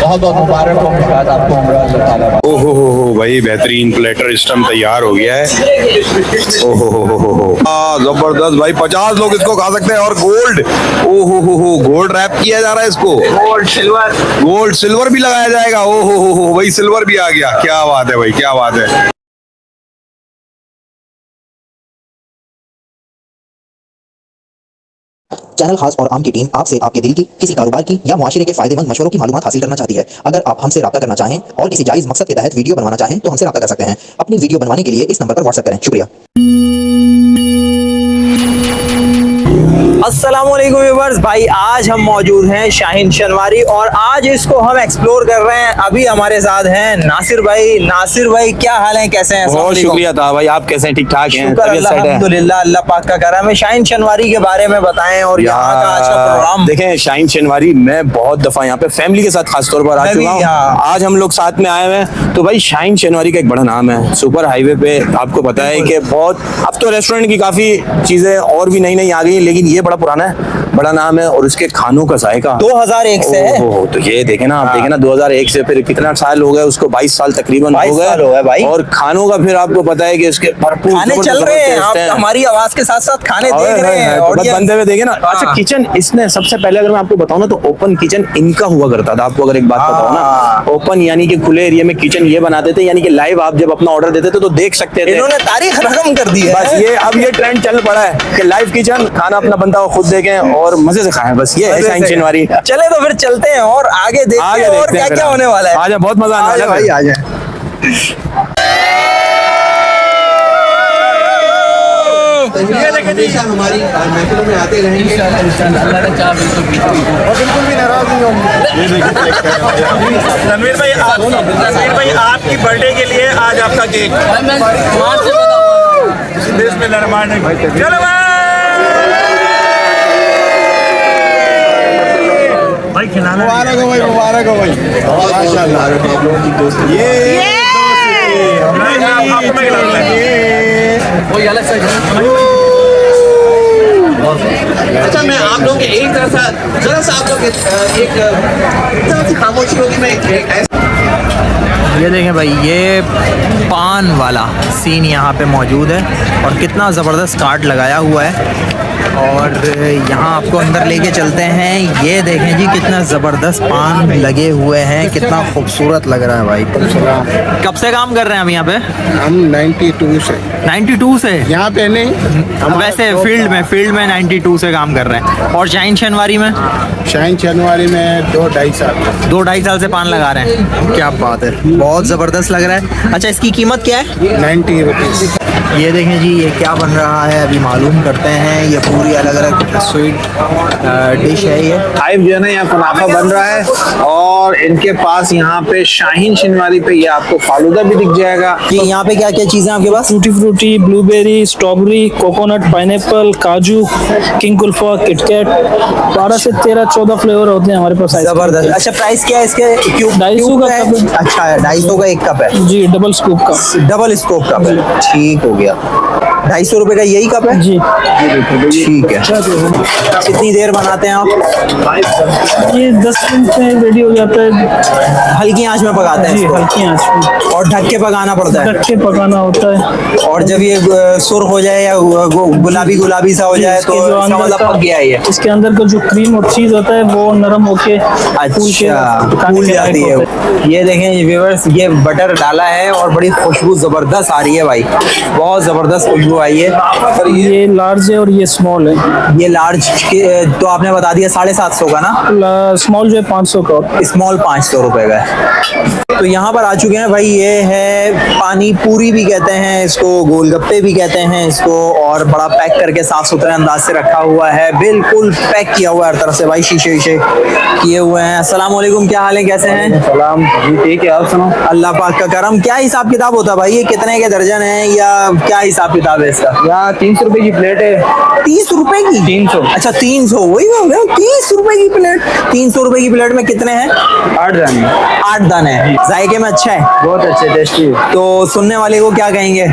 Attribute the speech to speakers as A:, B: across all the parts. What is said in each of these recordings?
A: बहुत बहुत मुबारक हो मेरे बाद आपको उम्र अल्लाह ताला।
B: ओहो हो भाई, बेहतरीन प्लेटर सिस्टम तैयार हो गया है। ओहो हो जबरदस्त भाई, 50 लोग इसको खा सकते हैं। और गोल्ड, ओहो हो गोल्ड रैप किया जा रहा है इसको। गोल्ड सिल्वर भी लगाया जाएगा। ओहो हो भाई, सिल्वर भी आ गया। क्या बात है भाई, क्या बात है।
C: चैनल खास और आम की टीम आपसे आपके दिल की, किसी कारोबार की या मुआशरे के फायदेमंद मशवरों की मालूमात हासिल करना चाहती है। अगर आप हमसे राब्ता करना चाहें और किसी जायज मकसद के तहत वीडियो बनवाना चाहें तो हमसे राब्ता कर सकते हैं। अपनी वीडियो बनवाने के लिए इस नंबर पर व्हाट्सएप करें। शुक्रिया।
D: अस्सलामुअलैकुम व्यूअर्स, भाई आज हम मौजूद हैं शाहीन शनवारी और आज इसको हम एक्सप्लोर कर रहे हैं। अभी हमारे साथ हैं नासिर भाई। नासिर भाई क्या हाल है, कैसे हैं?
E: बहुत शुक्रिया था भाई, आप कैसे हैं? ठीक ठाक हैं?
D: अल्हम्दुलिल्लाह, अल्लाह पाक का करम है। शाहीन शनवारी के बारे में बताएं और यहाँ का आज का प्रोग्राम
E: देखें। शाहीन शनवारी मैं बहुत दफा यहाँ पे फैमिली के साथ खासतौर पर आ चुका हूँ। आज हम लोग साथ में आए हुए हैं। तो भाई शाहीन शनवारी का एक बड़ा नाम है सुपर हाईवे पे। आपको पता है कि बहुत, अब तो रेस्टोरेंट की काफी चीजें और भी नई नई आ गई है, लेकिन ये बड़ा पुराना है, बड़ा नाम है। और उसके खानों का जायका
D: 2001 से है।
E: तो ये देखे ना, आप देखे ना 2001 से फिर कितना साल हो गए उसको, 22 साल तकरीबन हो गए भाई। और खानों का फिर आपको पता है कि इसके भरपूर
D: खाने चल रहे हैं। आप हमारी आवाज के साथ साथ खाने देख रहे हैं और
E: बनते हुए देखे ना। अच्छा, किचन इसने सबसे पहले अगर मैं आपको बताऊं ना तो ओपन किचन इनका हुआ करता था। आपको अगर एक बात बताऊं ना, ओपन यानी कि खुले एरिया में किचन ये बनाते थे, यानी कि लाइव आप जब अपना ऑर्डर देते थे तो देख सकते थे।
D: इन्होंने तारीख रकम कर दी है
E: बस। ये अब ये ट्रेंड चल पड़ा है कि लाइव किचन, खाना अपना बनता हुआ खुद देखें और मजे से खाएं। बस ये है शाहीन शनवारी।
D: चले तो फिर चलते हैं और आगे देखते हैं और क्या क्या होने वाला है।
E: आजा, बहुत मजा आने वाला है भाई, आजा।
C: हमारी महफिलों में आते रहेंगे।
B: बिल्कुल भी नाराज नहीं होंगे।
F: रणवीर भाई आपकी बर्थडे के लिए आज आपका केक चलो भाई खिलाना।
B: मुबारक हो भाई, मुबारक हो भाई। माशाल्लाह
C: अच्छा, मैं आप लोग के एक तरह सा जरा सा आप लोग एक तरह सी खामोशी होगी। मैं
D: ये देखें भाई, ये पान वाला सीन यहाँ पे मौजूद है और कितना ज़बरदस्त कार्ट लगाया हुआ है। और यहाँ आपको अंदर लेके चलते हैं। ये देखें जी, कितना ज़बरदस्त पान लगे हुए हैं, कितना खूबसूरत लग रहा है भाई। कब से काम कर रहे हैं हम यहाँ पे?
G: हम 92 से।
D: 92 से?
G: यहाँ पे नहीं,
D: वैसे फील्ड में 92 से काम कर रहे हैं। और शाहीन शनवारी में?
G: शाहीन शनवारी में 2-2.5 साल।
D: 2-2.5 साल से पान लगा रहे हैं। क्या बात है, बहुत ज़बरदस्त लग रहा है। अच्छा, इसकी कीमत क्या है?
G: 90 रुपीज़।
D: ये देखें जी, ये क्या बन रहा है अभी मालूम करते हैं। ये पूरी अलग अलग स्वीट डिश है। ये
F: लाइव जो है ना यहाँ कुनाफा बन रहा है और इनके पास यहाँ पे शाहीन शनवारी पे ये आपको फालूदा भी दिख जाएगा।
D: कि यहाँ पे क्या क्या चीज़ें आपके पास?
H: Tutti frutti, blueberry, strawberry, coconut, pineapple, काजू, किंग कुल्फा, किटकैट, 12 से 13-14 फ्लेवर होते हैं हमारे पास।
D: जबरदस्त। अच्छा, प्राइस क्या है इसके?
H: 250 का कप है।
D: अच्छा, 250 का एक कप है
H: जी, डबल स्कूप का।
D: डबल स्कोप कप है, ठीक हो गया। 250 रुपए का यही कप है
H: जी,
D: ठीक है। कितनी देर बनाते हैं आप?
H: ये 10 मिनट में रेडी हो जाता है।
D: हल्की आंच में पकाते हैं
H: जी,
D: इसको?
H: हल्की आंच में।
D: और ढक के पकाना पड़ता है?
H: ढक के पकाना होता है।
D: और जब ये सुर्ख हो जाए या गुलाबी गुलाबी सा हो जाए तो इसका मतलब पक गया है ये?
H: इसके अंदर का जो क्रीम और चीज होता है वो नरम होके
D: फूल जाती है। ये देखें व्यूअर्स, ये बटर डाला है और बड़ी खुशबू जबरदस्त आ रही है भाई, बहुत जबरदस्त खुशबू आई है।
H: ये लार्ज है और ये स्मॉल है।
D: ये लार्ज तो आपने बता दिया 750 का ना?
H: स्मॉल जो है 500 का।
D: स्मॉल 500 रुपए का है। तो यहाँ पर आ चुके हैं भाई। ये है पानी पूरी भी कहते हैं इसको, गोलगप्पे भी कहते हैं इसको, और बड़ा पैक करके साफ सुथरे अंदाज से रखा हुआ है, बिल्कुल पैक किया हुआ है हर तरफ से भाई, शीशे वीशे किए हुए हैं। अस्सलाम वालेकुम, क्या हाल है, कैसे हैं?
F: सलाम जी, ठीक है, आप सुनो।
D: अल्लाह पाक का करम। क्या हिसाब किताब होता है भाई, ये कितने के दर्जन है या क्या हिसाब किताब है इसका?
F: यहाँ 300 रुपए की प्लेट है।
D: 30 रुपए की? 300। अच्छा 300, वही हो गया 30 रुपए की प्लेट। 300 रुपए की प्लेट में कितने हैं?
F: 8 दाने।
D: 8 दाने। जायके में अच्छा है?
F: बहुत अच्छे, टेस्टी।
D: तो सुनने वाले को क्या कहेंगे?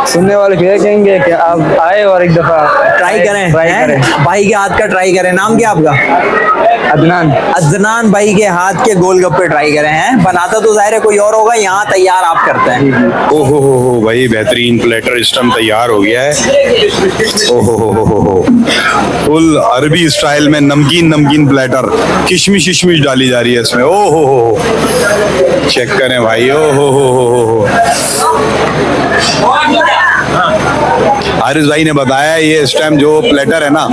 F: सुनने वाले फिर कहेंगे कि आप आए और एक दफा
D: ट्राई करें,
F: ट्राई
D: हैं?
F: करें।
D: भाई के हाथ का ट्राई करें। नाम क्या आपका?
F: अदनान।
D: अदनान भाई के हाथ के गोलगप्पे ट्राई करें हैं। बनाता तो जाहिर है कोई और होगा, यहाँ तैयार आप करते हैं।
B: ओहो हो भाई, बेहतरीन प्लेटर सिस्टम तैयार हो गया है। ओहो हो फुल अरबी स्टाइल में नमकीन प्लेटर, किशमिश डाली जा रही है इसमें। ओहो हो चेक करें भाई। ओहो हो हारिस भाई ने बताया ये इस टाइम जो प्लेटर है ना,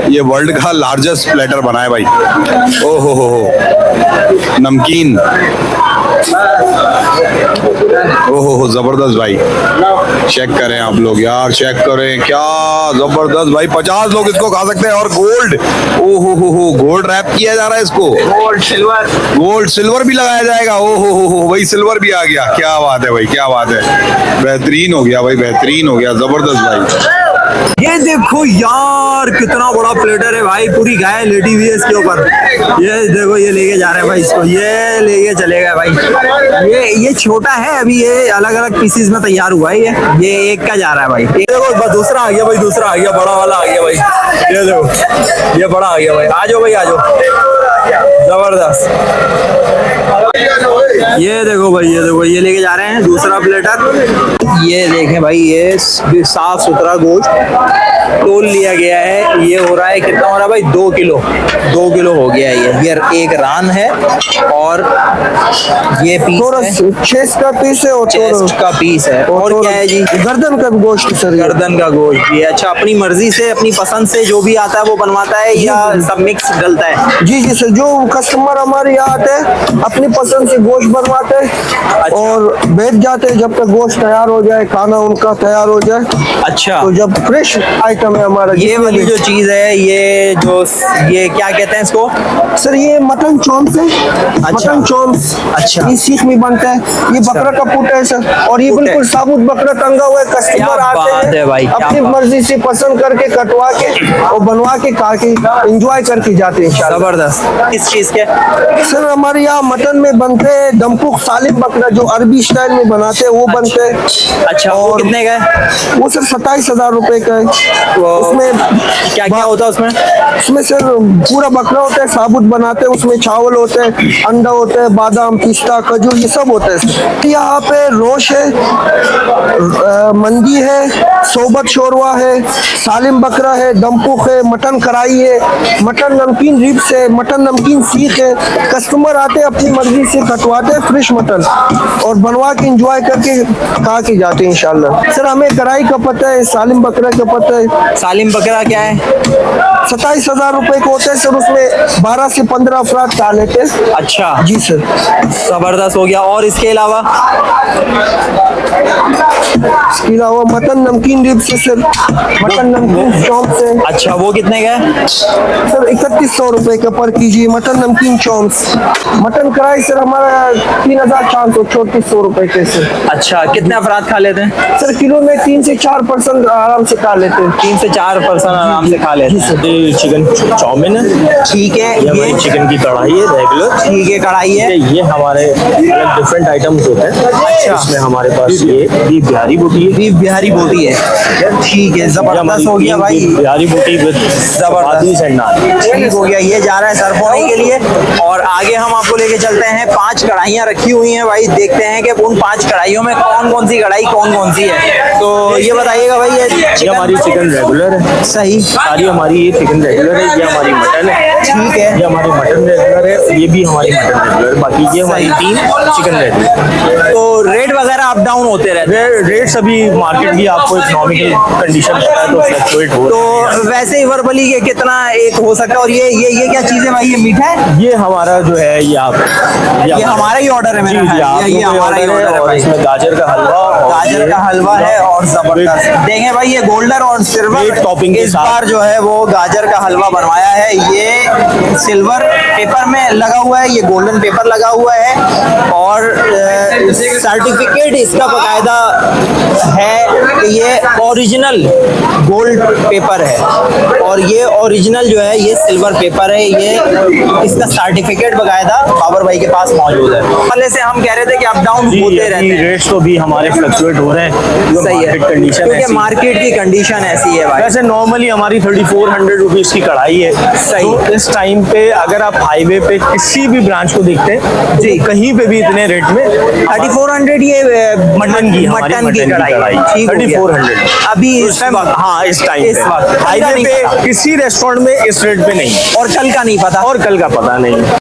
B: ये वर्ल्ड का लार्जेस्ट प्लेटर बना है भाई। ओहो हो नमकीन, ओहो जबरदस्त भाई। चेक करें आप लोग यार, चेक करें क्या जबरदस्त भाई। 50 लोग इसको खा सकते हैं। और गोल्ड, ओहो हो गोल्ड रैप किया जा रहा है इसको। गोल्ड सिल्वर भी लगाया जाएगा। ओहो हो भाई, सिल्वर भी आ गया। क्या बात है भाई, क्या बात है। बेहतरीन हो गया भाई, बेहतरीन हो गया, जबरदस्त भाई।
D: ये देखो यार कितना बड़ा प्लेटर है भाई, पूरी गाय लेटी हुई है इसके ऊपर। ये देखो, ये लेके जा रहे हैं भाई इसको, ये लेके चलेगा भाई। ये छोटा है अभी, ये अलग अलग पीसेस में तैयार हुआ है। ये एक का जा रहा है भाई। ये देखो दूसरा आ गया भाई, दूसरा आ गया, बड़ा वाला आ गया भाई। ये देखो, ये बड़ा आ गया भाई। आ जाओ भाई, आ जाओ, जबरदस्त। ये देखो भाई, ये देखो, ये लेके जा रहे हैं दूसरा प्लेटर। ये देखें भाई, ये साफ सुथरा गोश्त तोल लिया गया है। ये हो रहा है, कितना हो रहा है भाई? 2 किलो, 2 किलो हो गया है ये एक रान है। और ये पीस है,
F: चेस्ट का पीस है और
D: चेस्ट का पीस है। और क्या है जी?
F: गर्दन का गोश्त सर।
D: गर्दन का गोश्त भी है। अच्छा, अपनी मर्जी से, अपनी पसंद से जो भी आता है वो बनवाता है या सब मिक्स डलता है?
F: जी सर, जो कस्टमर हमारे यहाँ आते हैं अपनी पसंद से गोश्त बनवाते हैं और बैठ जाते हैं जब तक गोश्त तैयार हो जाए, खाना उनका तैयार हो जाए।
D: अच्छा,
F: तो जब फ्रेश आइटम है हमारा।
D: ये वाली जो चीज है, ये क्या कहते हैं इसको?
F: सर ये मटन चॉम्स है। मटन चॉम्स,
D: अच्छा,
F: ये सीख में बनता है। ये बकरा का पुट है सर, और ये बिल्कुल साबुत बकरा टंगा हुआ है। कस्टमर आते हैं
D: भाई,
F: अपनी मर्जी से पसंद करके कटवा के और बनवा के खा के एंजॉय करके जाते हैं।
D: जबरदस्त। किस चीज के?
F: सर हमारे यहाँ मटन में बनते हैं दमपुख सालिम बकरा, जो अरबी स्टाइल में बनाते हैं वो बनते हैं।
D: अच्छा, वो कितने का है?
F: वो सर 27,000 रुपए का है। उसमें
D: क्या क्या होता है उसमें?
F: उसमें सर पूरा बकरा होता है, साबुत बनाते हैं। उसमें चावल होते हैं, अंडा होता है, बादाम, पिस्ता, खजूर, ये सब होता है। यहाँ पे रोश है, मंदी है, सोबत शोरवा है, सालिम बकरा है, दमपुख है, मटन कढ़ाई है, मटन नमकीन रिब्स है, मटन नमकीन सीख है। कस्टमर आते हैं अपनी मर्जी से कटवाते हैं फ्रेश मटन और बनवा के एंजॉय करके खा के जाते हैं इंशाल्लाह। सर हमें कढ़ाई का पता है, सालिम बकरा का पता है।
D: सालिम बकरा क्या है?
F: 27,000 रुपए का होता है सर। उसमें 12 से 15 अफराद खा लेते हैं।
D: अच्छा
F: जी सर,
D: जबरदस्त हो गया। और इसके अलावा
F: मटन नमकीन रिब्स है सर, मटन नमकीन चॉम्स है।
D: अच्छा, वो कितने का है?
F: सर 3100 रुपए का पर कीजिए मटन नमकीन चॉम्स। मटन कढ़ाई सर हमारा 3,400 3400 रुपए के सर।
D: अच्छा, कितने अफराद खा लेते हैं?
F: सर किलो में 3 से 4 पर्सन आराम से खा लेते हैं।
D: 3 से 4 पर्सन आराम से खा लेते हैं।
E: चिकन चाउमीन है,
D: ठीक है।
E: ये चिकन की कढ़ाई है रेगुलर।
D: ठीक है, कढ़ाई है।
E: ये हमारे डिफरेंट आइटम्स होते हैं।
D: अच्छा,
E: इसमें हमारे पास ये बीफ बिहारी बोटी है।
D: बीफ बिहारी बोटी है, ठीक है, जबरदस्त हो गया भाई।
E: बिहारी बोटी विद
D: जबरदस्त
E: एंड नान,
D: ठीक हो गया। ये जा रहा है सर्व होने के लिए। और आगे हम आपको लेके चलते हैं। 5 कढ़ाइयाँ रखी हुई हैं भाई, देखते हैं कि उन 5 कढ़ाइयों में कौन कौन सी कढ़ाई कौन कौन सी है। तो ये बताइएगा भाई,
E: ये हमारी चिकन रेगुलर है।
D: सही,
E: सारी हमारी ये चिकन रेगुलर है। ये हमारी मटन है,
D: ठीक है।
E: ये हमारी मटन रेगुलर है। ये भी हमारी मटन रेगुलर है। बाकी ये हमारी 3 चिकन रेगुलर।
D: तो रेट वगैरह अप डाउन होते रहते हैं?
E: रेट्स अभी मार्केट की आपको इकोनॉमिकल कंडीशन पता है तो फ्लक्चुएट हो।
D: तो वैसे ही वर्बली के कितना एक हो सकता है? और ये क्या चीज़ है भाई? ये मीठा है?
E: ये हमारा जो है ये
D: हमारा ही ऑर्डर है मेरा। ये हमारा ही ऑर्डर है
E: और
D: भाई।
E: इसमें गाजर का हलवा,
D: गाजर का हलवा है और जबरदस्त। देखें भाई, ये गोल्डन और सिल्वर
E: टॉपिंग के
D: इस
E: साथ
D: बार जो है वो गाजर का हलवा बनवाया है। ये सिल्वर पेपर में लगा हुआ है, ये गोल्डन पेपर लगा हुआ है। और सर्टिफिकेट इसका बकायदा है कि ये ओरिजिनल गोल्ड पेपर है और ये ओरिजिनल जो है ये सिल्वर पेपर है। ये इसका सर्टिफिकेट बकायदा बाबर भाई के पास मौजूद है। पहले से हम कह रहे थे कि अप डाउन होते रहते हैं।
E: रेट्स तो भी हमारे फ्लक्चुएट हो रहे हैं, जो
D: सही है,
E: मार्केट कंडीशन
D: क्योंकि मार्केट की कंडीशन ऐसी है भाई।
E: वैसे नॉर्मली हमारी 3400 रुपीज की कढ़ाई है।
D: सही।
E: तो इस टाइम पे अगर आप हाईवे पे किसी भी ब्रांच को देखते हैं जी, कहीं पे भी इतने रेट में
D: 3400 ये
E: मटन की
D: मटन की कढ़ाई ठीक हो गया।
E: 3400
D: अभी
E: इस टाइम, हाँ इस टाइम
D: इस
E: पे
D: वक्त
E: हाईवे
D: नहीं
E: पे
D: पता।
E: किसी रेस्टोरेंट में इस रेट पे नहीं,
D: और कल का नहीं पता।
E: और कल का पता नहीं।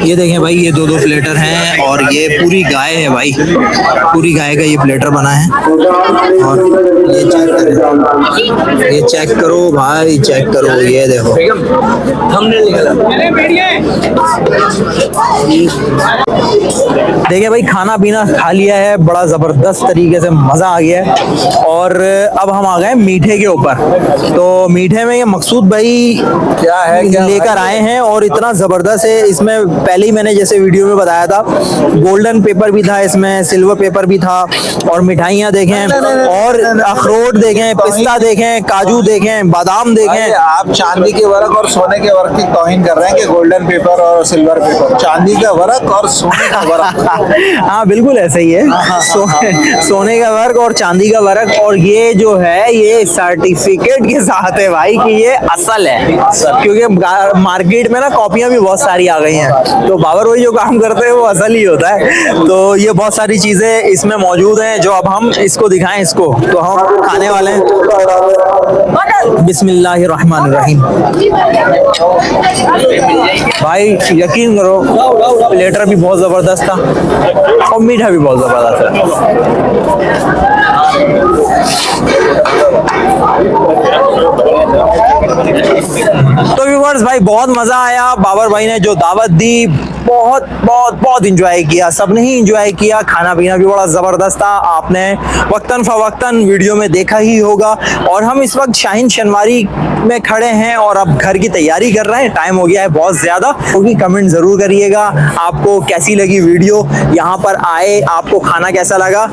D: ये देखें भाई, ये 2-2 प्लेटर हैं और ये पूरी गाय है भाई, पूरी गाय का ये प्लेटर बना है। और ये चेक करो, ये चेक करो भाई, चेक करो, ये देखो देखिए भाई, खाना पीना खा लिया है, बड़ा जबरदस्त तरीके से मजा आ गया है। और अब हम आ गए मीठे के ऊपर। तो मीठे में ये मकसूद भाई क्या है लेकर आए हैं और इतना जबरदस्त है। इसमें पहले ही मैंने जैसे वीडियो में बताया था, गोल्डन पेपर भी था इसमें, सिल्वर पेपर भी था, और मिठाइयाँ देखें, और अखरोट देखें, पिस्ता देखें, काजू देखें, बादाम देखें।
A: आप चांदी के वर्क और सोने के वर्क की तौहीन कर रहे हैं कि गोल्डन पेपर और सिल्वर पेपर, चांदी का वर्क और सोने का वर्क।
D: हाँ बिल्कुल ऐसा ही है, सोने का वर्क और चांदी का वर्क। और ये जो है ये सर्टिफिकेट के साथ है भाई कि ये असल है, क्योंकि मार्केट में ना कॉपियां भी बहुत सारी आ गई हैं, तो बाबर भाई जो काम करते हैं वो असल ही होता है। तो ये बहुत सारी चीजें इसमें मौजूद हैं जो अब हम इसको दिखाएं इसको, तो हम खाने वाले हैं। बिस्मिल्लाहिर्रहमानिर्रहीम। भाई यकीन करो, प्लेटर भी बहुत जबरदस्त था और मीठा भी बहुत जबरदस्त है। तो व्यूअर्स भाई, बहुत मजा आया। बाबर भाई ने जो दावत दी, बहुत बहुत बहुत इंजॉय किया, सबने ही इंजॉय किया। खाना पीना भी बड़ा जबरदस्त था, आपने वक्तन फवक्तन वीडियो में देखा ही होगा। और हम इस वक्त शाहीन शनवारी में खड़े हैं और अब घर की तैयारी कर रहे हैं। टाइम हो गया है बहुत ज्यादा, क्योंकि कमेंट जरूर करिएगा आपको कैसी लगी वीडियो, यहाँ पर आए आपको खाना कैसा लगा।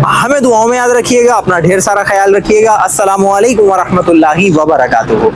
D: हमें दुआओं में याद रखिएगा, अपना ढेर सारा ख्याल रखिएगा। अस्सलामु अलैकुम व रहमतुल्लाहि व बरकातुहू।